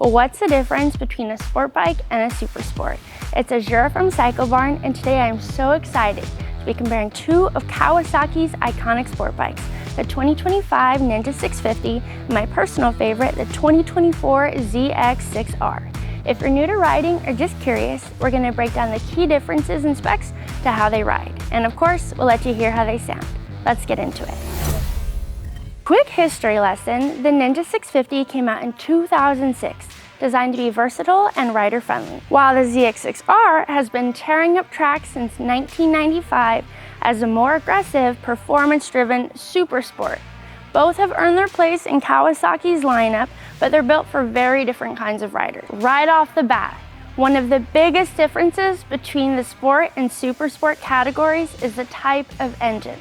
Well, what's the difference between a sport bike and a Supersport? It's Azura from Cycle Barn, and today I am so excited to be comparing two of Kawasaki's iconic sport bikes, the 2025 Ninja 650 and my personal favorite, the 2024 ZX-6R. If you're new to riding or just curious, we're going to break down the key differences in specs to how they ride. And of course, we'll let you hear how they sound. Let's get into it. Quick history lesson, the Ninja 650 came out in 2006, designed to be versatile and rider-friendly, while the ZX-6R has been tearing up tracks since 1995 as a more aggressive, performance-driven super sport. Both have earned their place in Kawasaki's lineup, but they're built for very different kinds of riders. Right off the bat, one of the biggest differences between the sport and super sport categories is the type of engine.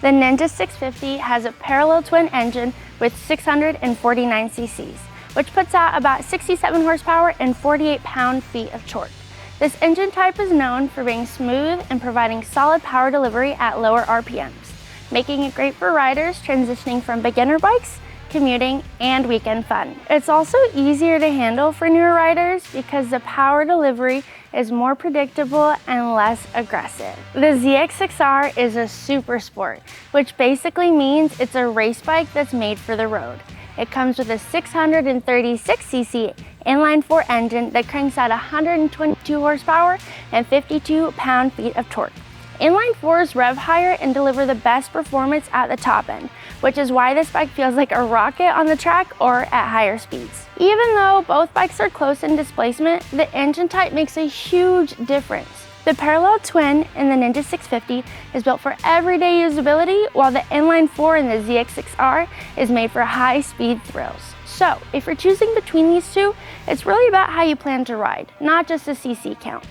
The Ninja 650 has a parallel twin engine with 649 cc's, which puts out about 67 horsepower and 48 pound-feet of torque. This engine type is known for being smooth and providing solid power delivery at lower RPMs, making it great for riders transitioning from beginner bikes, commuting, and weekend fun. It's also easier to handle for newer riders because the power delivery is more predictable and less aggressive. The ZX-6R is a super sport, which basically means it's a race bike that's made for the road. It comes with a 636cc inline-4 engine that cranks out 122 horsepower and 52 pound-feet of torque. Inline-4s rev higher and deliver the best performance at the top end, which is why this bike feels like a rocket on the track or at higher speeds. Even though both bikes are close in displacement, the engine type makes a huge difference. The parallel twin in the Ninja 650 is built for everyday usability, while the inline-4 in the ZX-6R is made for high-speed thrills. So, if you're choosing between these two, it's really about how you plan to ride, not just the cc count.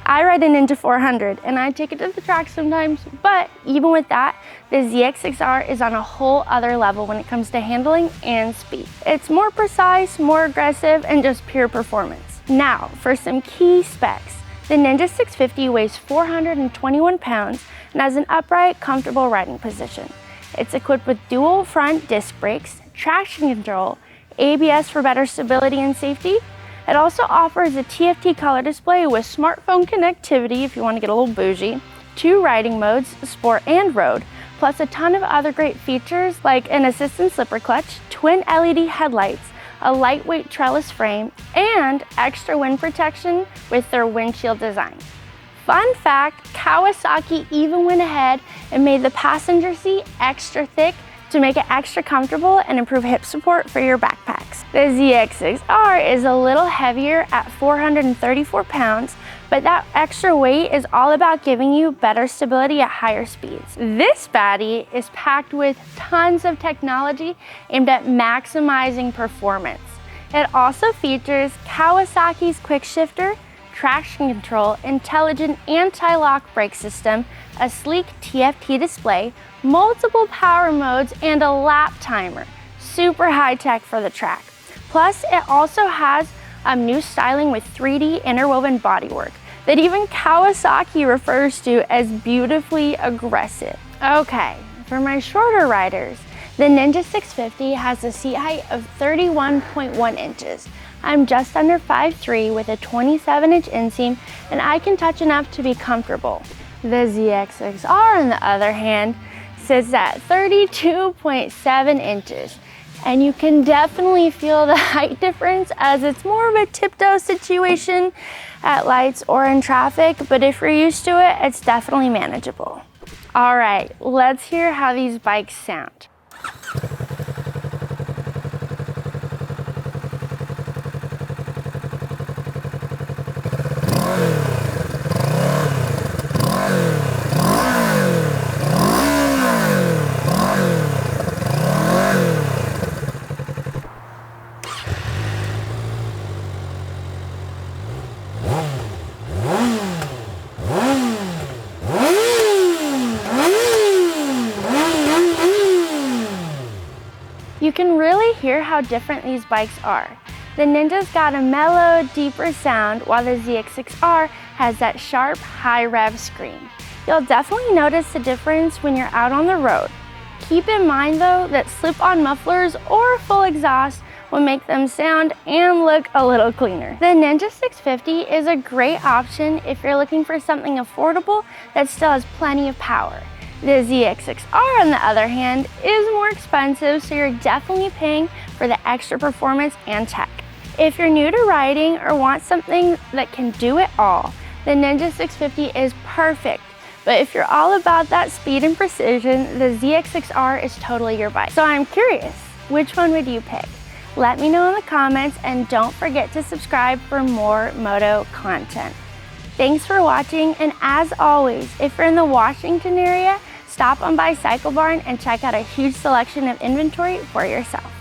I ride a Ninja 400 and I take it to the track sometimes, but even with that, the ZX-6R is on a whole other level when it comes to handling and speed. It's more precise, more aggressive, and just pure performance. Now, for some key specs. The Ninja 650 weighs 421 pounds and has an upright, comfortable riding position. It's equipped with dual front disc brakes, traction control, ABS for better stability and safety. It also offers a TFT color display with smartphone connectivity if you want to get a little bougie, 2 riding modes, sport and road, plus a ton of other great features like an assistant slipper clutch, twin LED headlights, a lightweight trellis frame, and extra wind protection with their windshield design. Fun fact, Kawasaki even went ahead and made the passenger seat extra thick to make it extra comfortable and improve hip support for your backpacks. The ZX-6R is a little heavier at 434 pounds, but that extra weight is all about giving you better stability at higher speeds. This baddie is packed with tons of technology aimed at maximizing performance. It also features Kawasaki's quick shifter, traction control, intelligent anti-lock brake system, a sleek TFT display, multiple power modes, and a lap timer. Super high tech for the track. Plus, it also has new styling with 3D interwoven bodywork that even Kawasaki refers to as beautifully aggressive. Okay, for my shorter riders, the Ninja 650 has a seat height of 31.1 inches. I'm just under 5'3" with a 27-inch inseam, and I can touch enough to be comfortable. The ZX-6R, on the other hand, sits at 32.7 inches, and you can definitely feel the height difference as it's more of a tiptoe situation at lights or in traffic, but if you're used to it, it's definitely manageable. All right, let's hear how these bikes sound. You can really hear how different these bikes are. The Ninja's got a mellow, deeper sound, while the ZX-6R has that sharp, high-rev scream. You'll definitely notice the difference when you're out on the road. Keep in mind though that slip-on mufflers or full exhaust will make them sound and look a little cleaner. The Ninja 650 is a great option if you're looking for something affordable that still has plenty of power. The ZX-6R, on the other hand, is more expensive, so you're definitely paying for the extra performance and tech. If you're new to riding or want something that can do it all, the Ninja 650 is perfect. But if you're all about that speed and precision, the ZX-6R is totally your bike. So I'm curious, which one would you pick? Let me know in the comments, and don't forget to subscribe for more moto content. Thanks for watching, and as always, if you're in the Washington area, stop on by Cycle Barn and check out a huge selection of inventory for yourself.